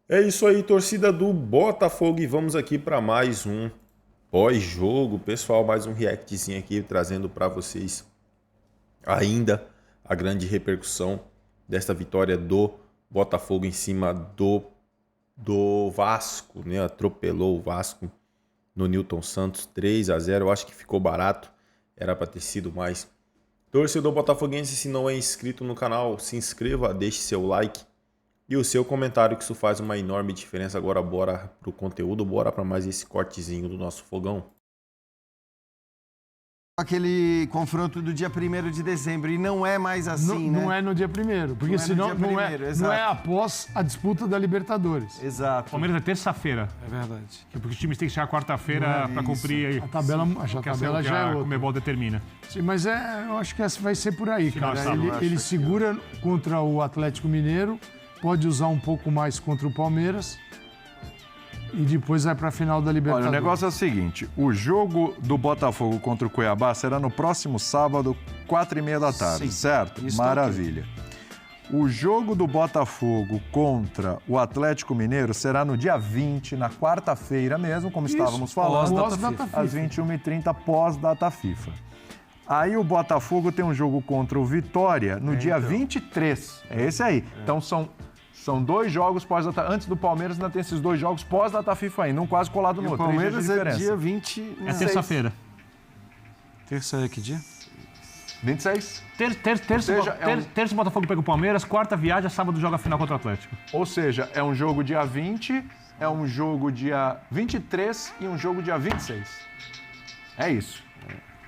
É isso aí, torcida do Botafogo, e vamos aqui para mais um pós-jogo. Pessoal, mais um reactzinho aqui, trazendo para vocês ainda a grande repercussão desta vitória do Botafogo em cima do Vasco, né? Atropelou o Vasco no Newton Santos, 3-0. Eu acho que ficou barato, era para ter sido mais. Torcedor botafoguense, se não é inscrito no canal, se inscreva, deixe seu like e o seu comentário, que isso faz uma enorme diferença. Agora bora pro conteúdo, bora para mais esse cortezinho do nosso fogão. Aquele confronto do dia 1º de dezembro, e não é mais assim, né? Não é no dia 1º, porque Não é no senão dia primeiro, não é após a disputa da Libertadores. Exato. O Palmeiras é terça-feira. É verdade. Porque os times têm que chegar quarta-feira para cumprir A tabela já é a outra. Conmebol determina. Sim, mas eu acho que essa vai ser por aí, Final cara. de sábado, Ele segura contra o Atlético Mineiro, pode usar um pouco mais contra o Palmeiras e depois vai para a final da Libertadores. Olha, o negócio é o seguinte, o jogo do Botafogo contra o Cuiabá será no próximo sábado, 4h30 da tarde, certo? Isso Maravilha. O jogo do Botafogo contra o Atlético Mineiro será no dia 20, na quarta-feira mesmo, como estávamos falando, Pós-data FIFA. às 21h30, pós-data FIFA. Aí o Botafogo tem um jogo contra o Vitória no dia 23. É esse aí. Então são dois jogos pós-data. Antes do Palmeiras ainda tem esses dois jogos pós-data FIFA ainda, um quase colado no E o outro. Palmeiras 3 dias de é diferença. dia 20... É terça-feira. Terça é que dia? 26. Terça o Botafogo pega o Palmeiras, quarta viaja, sábado joga a final contra o Atlético. Ou seja, é um jogo dia 20, é um jogo dia 23 e um jogo dia 26. É isso.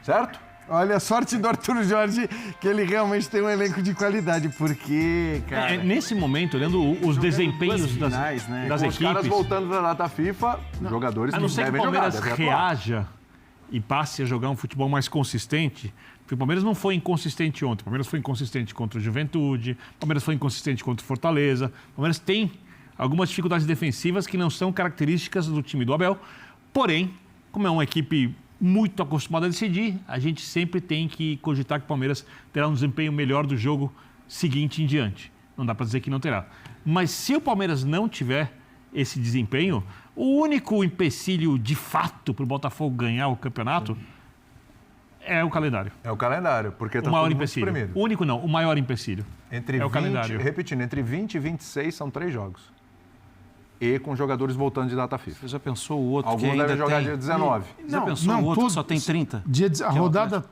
Certo? Olha, a sorte do Arthur Jorge, que ele realmente tem um elenco de qualidade, porque, cara... Nesse momento, olhando os desempenhos duas finais, né? das Com os caras equipes, voltando da data FIFA, os jogadores a não ser que o devem jogar, Palmeiras devem atuar. reaja e passe a jogar um futebol mais consistente, porque o Palmeiras não foi inconsistente ontem. O Palmeiras foi inconsistente contra o Juventude, o Palmeiras foi inconsistente contra o Fortaleza. O Palmeiras tem algumas dificuldades defensivas que não são características do time do Abel. Porém, como é uma equipe muito acostumada a decidir, a gente sempre tem que cogitar que o Palmeiras terá um desempenho melhor do jogo seguinte em diante. Não dá para dizer que não terá. Mas se o Palmeiras não tiver esse desempenho, o único empecilho de fato para o Botafogo ganhar o campeonato é o calendário. É o calendário, porque O está maior tudo muito empecilho. espremido. O único não, o maior empecilho. Entre é o 20, calendário. repetindo, entre 20 e 26 são 3 jogos. E com jogadores voltando de data FIFA. Você já pensou o outro Alguns que ainda devem jogar tem... dia 19. Já pensou o outro que só tem 30? A rodada,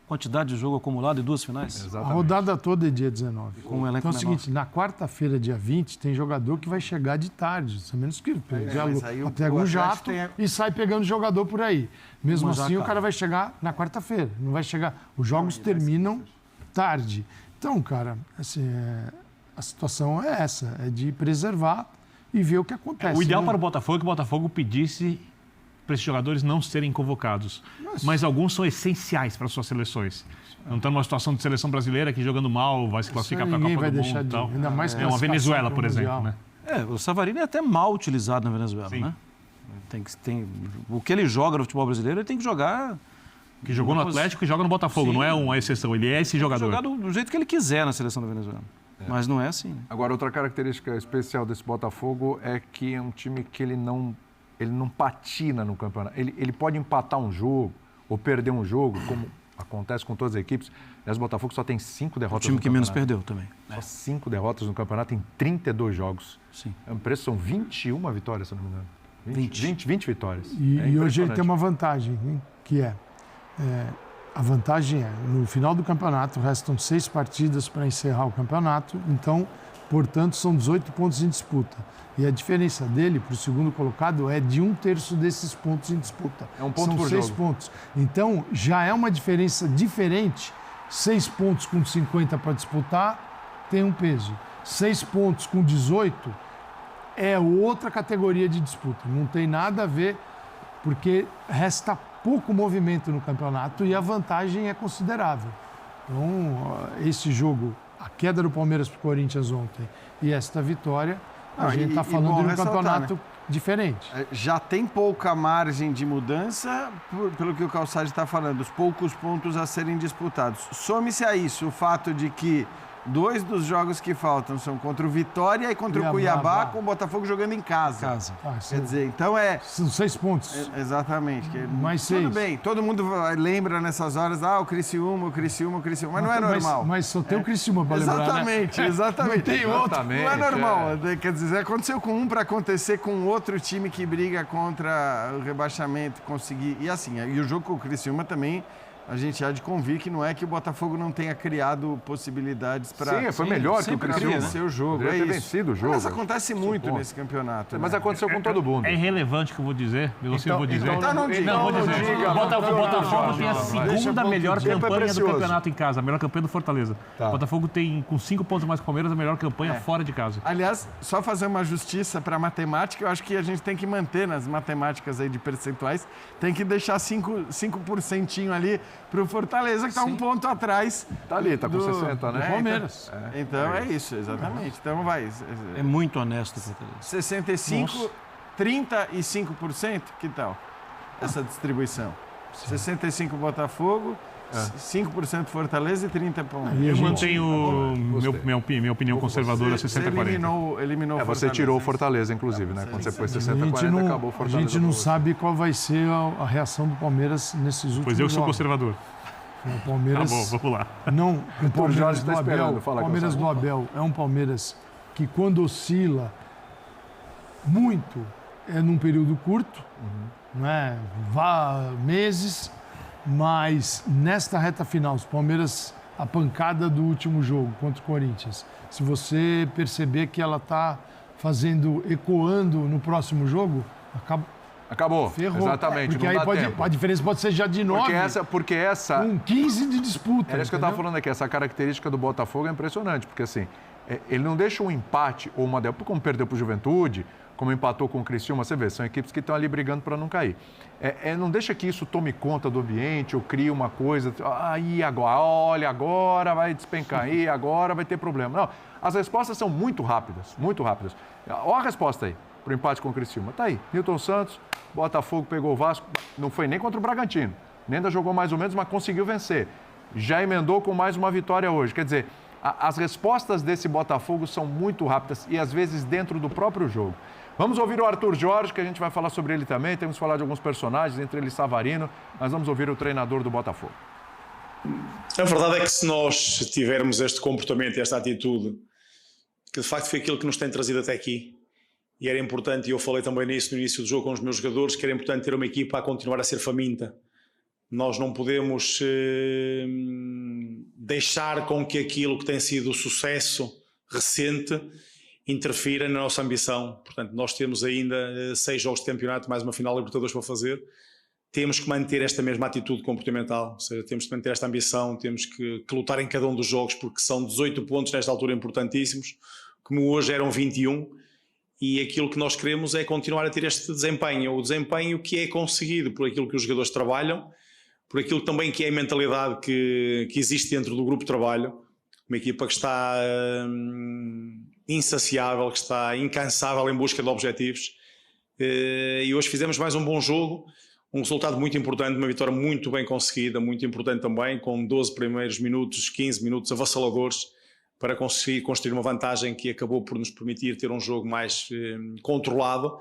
Quantidade de jogo acumulado em 2 finais? a Exatamente. rodada toda é dia 19. Com um elenco Então é o menor. seguinte, na quarta-feira, dia 20, tem jogador que vai chegar de tarde, a menos que mas aí o pega um Atlético jato tem e sai pegando jogador por aí. Mesmo Mas já assim, o acaba. cara vai chegar na quarta-feira, não vai chegar... Os jogos terminam tarde. Então, cara, assim, a situação é essa, é de preservar e ver o que acontece. O ideal né? para o Botafogo é que o Botafogo pedisse para esses jogadores não serem convocados. Mas alguns são essenciais para suas seleções. Não estão numa situação de seleção brasileira que jogando mal vai se classificar para a Ninguém Copa vai do deixar Mundo e de... tal. Ainda mais É uma classificação Venezuela, pro por exemplo, Mundial. né? O Savarino é até mal utilizado na Venezuela, Sim. né? O que ele joga no futebol brasileiro, ele tem que jogar... Que jogou no Atlético e joga no Botafogo. Sim. Não é uma exceção, ele é esse jogador. Jogar do jeito que ele quiser na seleção da Venezuela. Mas não é assim, né? Agora, outra característica especial desse Botafogo é que é um time que ele não patina no campeonato. Ele pode empatar um jogo ou perder um jogo, como acontece com todas as equipes. Aliás, o Botafogo só tem 5 O derrotas time no que menos campeonato. perdeu também. Só 5 derrotas no campeonato em 32 jogos. Sim. O preço são 21 vitórias, se não me engano. 20 vitórias. E hoje ele impressionante. tem uma vantagem, hein, que a vantagem é, no final do campeonato, restam 6 partidas para encerrar o campeonato, então, portanto, são 18 pontos em disputa. E a diferença dele para o segundo colocado é de 1/3 desses pontos em disputa. É um ponto São por 6 jogo. pontos. Então, já é uma diferença diferente. 6 pontos com 50 para disputar tem um peso. 6 pontos com 18 é outra categoria de disputa. Não tem nada a ver, porque resta pouco movimento no campeonato e a vantagem é considerável. Então, esse jogo, a queda do Palmeiras para o Corinthians ontem e esta vitória, a gente está falando bom de um ressaltar, campeonato né? diferente. Já tem pouca margem de mudança, pelo que o Calçade está falando, os poucos pontos a serem disputados. Some-se a isso o fato de que 2 dos jogos que faltam são contra o Vitória e contra o Cuiabá, com o Botafogo jogando em casa. Quer dizer, então São 6 pontos. Exatamente. Mais 6. Tudo bem, todo mundo lembra nessas horas, o Criciúma, mas não é normal. Mas só tem o Criciúma para lembrar, Exatamente, né? exatamente. Não tem outro. Não é normal. Quer dizer, aconteceu com um para acontecer com outro time que briga contra o rebaixamento, conseguir. E assim, e o jogo com o Criciúma também, a gente há de convir que não é que o Botafogo não tenha criado possibilidades para... Sim, foi melhor que o Criciúma. Vencer o jogo. Poderia ter vencido o jogo. Mas acontece muito nesse campeonato. Mas né? aconteceu com todo mundo. É irrelevante o que eu vou dizer. Eu vou dizer. então não diga. Não, vou dizer. O Botafogo tem a segunda melhor tempo é campanha do precioso. campeonato em casa, a melhor campanha do Fortaleza. O Botafogo tem, com 5 pontos mais que o Palmeiras, a melhor campanha fora de casa. Aliás, só fazer uma justiça para a matemática, eu acho que a gente tem que manter nas matemáticas aí de percentuais, tem que deixar 5% ali para o Fortaleza, que está um ponto atrás. Tá ali, tá com 60, né? Do Palmeiras. Então é isso, exatamente. Então vai. É muito honesto o Fortaleza. 65, 35%, que tal essa distribuição? 65 Botafogo, 5% Fortaleza e 30 Palmeiras. Eu mantenho minha opinião conservadora, 60-40. Eliminou o Você tirou o Fortaleza, inclusive, né? Quando você pôs 60-40, acabou o A Fortaleza. gente não sabe qual vai ser a reação do Palmeiras nesses últimos Pois eu sou jogos. conservador. O Palmeiras, Tá bom, vamos lá. não, o Palmeiras Jorge do tá esperando, Abel, fala, Palmeiras do Abel é um Palmeiras que quando oscila muito é num período curto, não é? Meses, mas nesta reta final, os Palmeiras, a pancada do último jogo contra o Corinthians, se você perceber que ela está ecoando no próximo jogo, Acabou, ferrou. exatamente, Porque não aí dá tempo. a diferença pode ser já de 9, Porque essa com 15 de disputa. Era isso que eu estava entendeu? falando aqui. Essa característica do Botafogo é impressionante, porque assim, ele não deixa um empate ou uma derrota, como perdeu para o Juventude, como empatou com o Criciúma, você vê, são equipes que estão ali brigando para não cair. Não deixa que isso tome conta do ambiente ou crie uma coisa, aí agora, olha, agora vai despencar, aí agora vai ter problema. Não, as respostas são muito rápidas, muito rápidas. Olha a resposta aí, para o empate com o Criciúma. Tá aí, Nilton Santos, Botafogo pegou o Vasco, não foi nem contra o Bragantino, nem ainda jogou mais ou menos, mas conseguiu vencer. Já emendou com mais uma vitória hoje. Quer dizer, as respostas desse Botafogo são muito rápidas e às vezes dentro do próprio jogo. Vamos ouvir o Arthur Jorge, que a gente vai falar sobre ele também. Temos que falar de alguns personagens, entre eles Savarino, mas vamos ouvir o treinador do Botafogo. A verdade é que se nós tivermos este comportamento e esta atitude, que de facto foi aquilo que nos tem trazido até aqui, e era importante, e eu falei também nisso no início do jogo com os meus jogadores, que era importante ter uma equipa a continuar a ser faminta. Nós não podemos deixar com que aquilo que tem sido o sucesso recente interfira na nossa ambição. Portanto, nós temos ainda 6 jogos de campeonato, mais uma final de Libertadores para fazer. Temos que manter esta mesma atitude comportamental, ou seja, temos que manter esta ambição, temos que lutar em cada um dos jogos, porque são 18 pontos nesta altura importantíssimos, como hoje eram 21, e aquilo que nós queremos é continuar a ter este desempenho, o desempenho que é conseguido por aquilo que os jogadores trabalham, por aquilo também que é a mentalidade que existe dentro do grupo de trabalho, uma equipa que está insaciável, que está incansável em busca de objetivos, e hoje fizemos mais um bom jogo, um resultado muito importante, uma vitória muito bem conseguida, muito importante também, com 12 primeiros minutos, 15 minutos avassaladores, para conseguir construir uma vantagem que acabou por nos permitir ter um jogo mais controlado,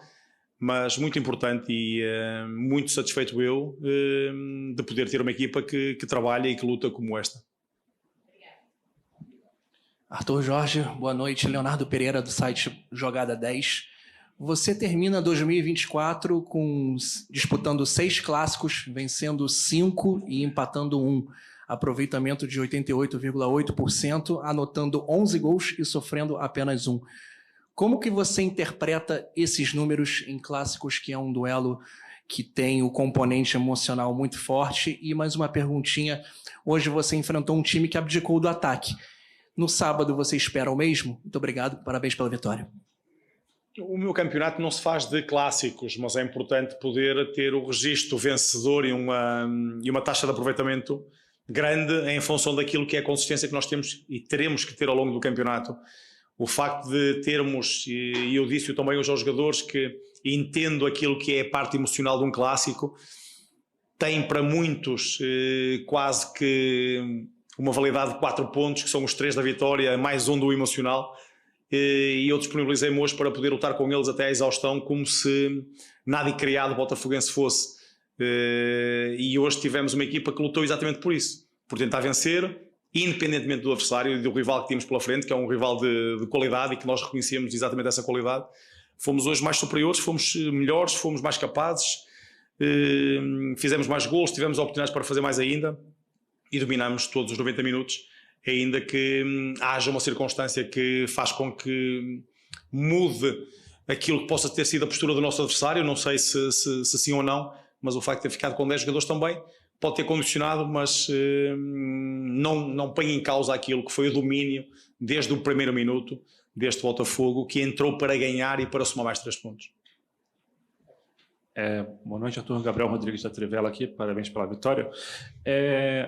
mas muito importante e muito satisfeito eu de poder ter uma equipa que trabalha e que luta como esta. Arthur Jorge, boa noite. Leonardo Pereira, do site Jogada 10. Você termina 2024 disputando 6 clássicos, vencendo 5 e empatando 1. Aproveitamento de 88,8%, anotando 11 gols e sofrendo apenas 1. Como que você interpreta esses números em clássicos, que é um duelo que tem o componente emocional muito forte? E mais uma perguntinha, hoje você enfrentou um time que abdicou do ataque. No sábado você espera o mesmo? Muito obrigado, parabéns pela vitória. O meu campeonato não se faz de clássicos, mas é importante poder ter o registro vencedor e uma taxa de aproveitamento grande em função daquilo que é a consistência que nós temos e teremos que ter ao longo do campeonato. O facto de termos, e eu disse também hoje aos jogadores, que entendo aquilo que é a parte emocional de um clássico, tem para muitos quase que uma validade de 4 pontos, que são os 3 da vitória, mais um do emocional, e eu disponibilizei-me hoje para poder lutar com eles até à exaustão, como se nada de criado botafoguense fosse. E hoje tivemos uma equipa que lutou exatamente por isso, por tentar vencer, independentemente do adversário e do rival que tínhamos pela frente, que é um rival de qualidade e que nós reconhecemos exatamente essa qualidade. Fomos hoje mais superiores, fomos melhores, fomos mais capazes, fizemos mais golos, tivemos oportunidades para fazer mais ainda e dominamos todos os 90 minutos, ainda que haja uma circunstância que faz com que mude aquilo que possa ter sido a postura do nosso adversário. Não sei se sim ou não, mas o facto de ter ficado com 10 jogadores também pode ter condicionado, mas não põe em causa aquilo que foi o domínio desde o primeiro minuto deste Botafogo, que entrou para ganhar e para somar mais 3 pontos. Boa noite, Arthur. Gabriel Rodrigues da Trivela aqui, parabéns pela vitória.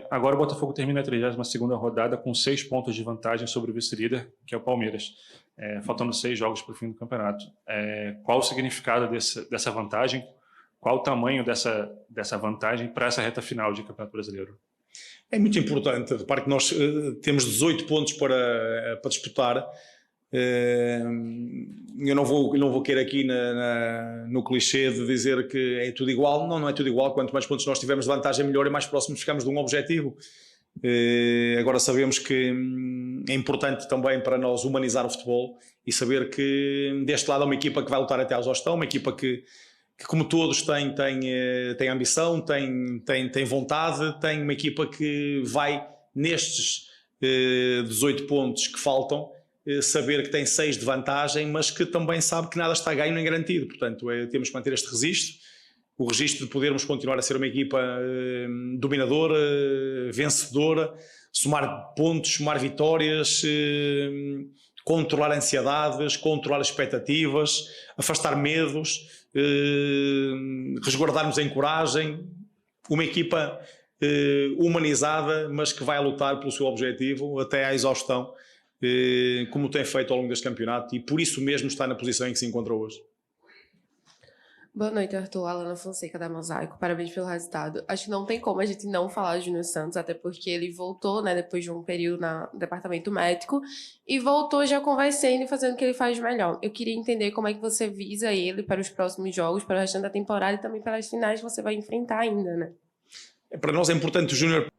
Agora o Botafogo termina a 32ª rodada com 6 pontos de vantagem sobre o vice-líder, que é o Palmeiras, faltando 6 jogos para o fim do campeonato. Qual o significado dessa vantagem? Qual o tamanho dessa vantagem para essa reta final de Campeonato Brasileiro? É muito importante. Repare que nós temos 18 pontos para disputar. Eu não vou querer aqui no clichê de dizer que é tudo igual. Não é tudo igual. Quanto mais pontos nós tivermos de vantagem, melhor, e mais próximos ficamos de um objetivo. Agora sabemos que é importante também para nós humanizar o futebol e saber que deste lado é uma equipa que vai lutar até à exaustão, uma equipa que como todos tem ambição, tem vontade, tem uma equipa que vai nestes 18 pontos que faltam saber que tem 6 de vantagem, mas que também sabe que nada está ganho nem garantido. Portanto, temos que manter este registro, o registro de podermos continuar a ser uma equipa dominadora, vencedora, somar pontos, somar vitórias, controlar ansiedades, controlar expectativas, afastar medos, resguardarmos em coragem, uma equipa humanizada, mas que vai lutar pelo seu objetivo até à exaustão, como tem feito ao longo deste campeonato, e por isso mesmo está na posição em que se encontra hoje. Boa noite, Arthur. Alana Fonseca, da Mosaico. Parabéns pelo resultado. Acho que não tem como a gente não falar de Júnior Santos, até porque ele voltou, né, depois de um período no departamento médico, e voltou já conversando e fazendo o que ele faz melhor. Eu queria entender como é que você visa ele para os próximos jogos, para o restante da temporada e também para as finais que você vai enfrentar ainda, né? Para nós é importante o Júnior.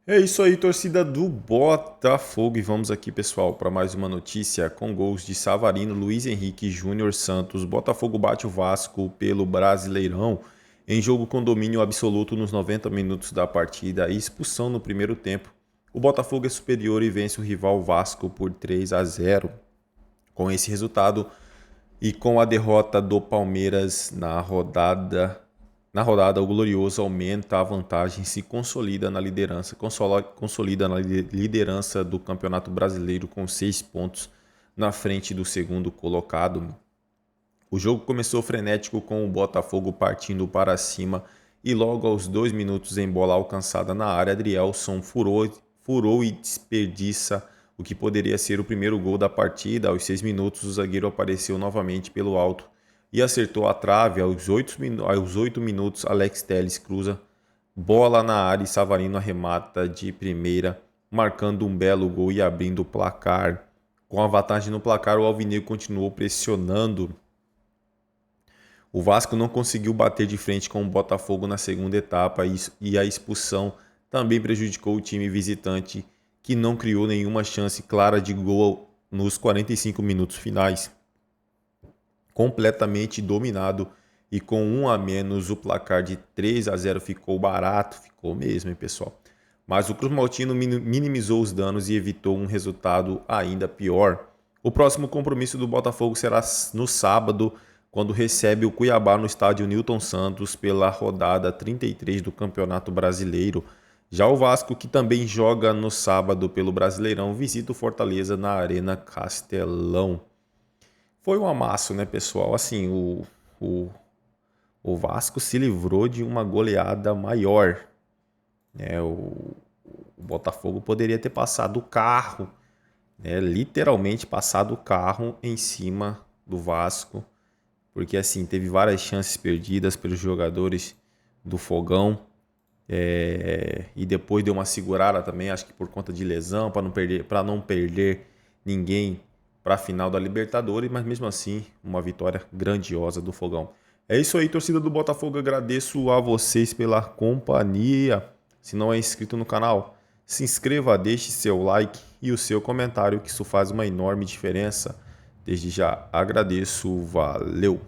É isso aí, torcida do Botafogo. E vamos aqui, pessoal, para mais uma notícia com gols de Savarino, Luiz Henrique e Júnior Santos. Botafogo bate o Vasco pelo Brasileirão em jogo com domínio absoluto nos 90 minutos da partida e expulsão no primeiro tempo. O Botafogo é superior e vence o rival Vasco por 3-0. Com esse resultado e com a derrota do Palmeiras na rodada, o Glorioso aumenta a vantagem e se consolida na liderança, do Campeonato Brasileiro com 6 pontos na frente do segundo colocado. O jogo começou frenético com o Botafogo partindo para cima e logo aos 2 minutos em bola alcançada na área, Adrielson furou e desperdiça o que poderia ser o primeiro gol da partida. Aos 6 minutos o zagueiro apareceu novamente pelo alto e acertou a trave. Aos 8 minutos, Alex Telles cruza bola na área e Savarino arremata de primeira, marcando um belo gol e abrindo o placar. Com a vantagem no placar, o alvinegro continuou pressionando. O Vasco não conseguiu bater de frente com o Botafogo na segunda etapa e a expulsão também prejudicou o time visitante, que não criou nenhuma chance clara de gol nos 45 minutos finais. Completamente dominado e com 1 a menos, o placar de 3-0 ficou barato, ficou mesmo, hein, pessoal? Mas o Cruz Maltino minimizou os danos e evitou um resultado ainda pior. O próximo compromisso do Botafogo será no sábado, quando recebe o Cuiabá no estádio Newton Santos pela rodada 33 do Campeonato Brasileiro. Já o Vasco, que também joga no sábado pelo Brasileirão, visita o Fortaleza na Arena Castelão. Foi um amasso, né, pessoal? Assim, o Vasco se livrou de uma goleada maior. O Botafogo poderia ter passado o carro, né, literalmente passado o carro em cima do Vasco, porque assim, teve várias chances perdidas pelos jogadores do Fogão. E depois deu uma segurada também, acho que por conta de lesão, para não perder ninguém para a final da Libertadores, mas mesmo assim, uma vitória grandiosa do Fogão. É isso aí, torcida do Botafogo, agradeço a vocês pela companhia. Se não é inscrito no canal, se inscreva, deixe seu like e o seu comentário, que isso faz uma enorme diferença. Desde já agradeço, valeu!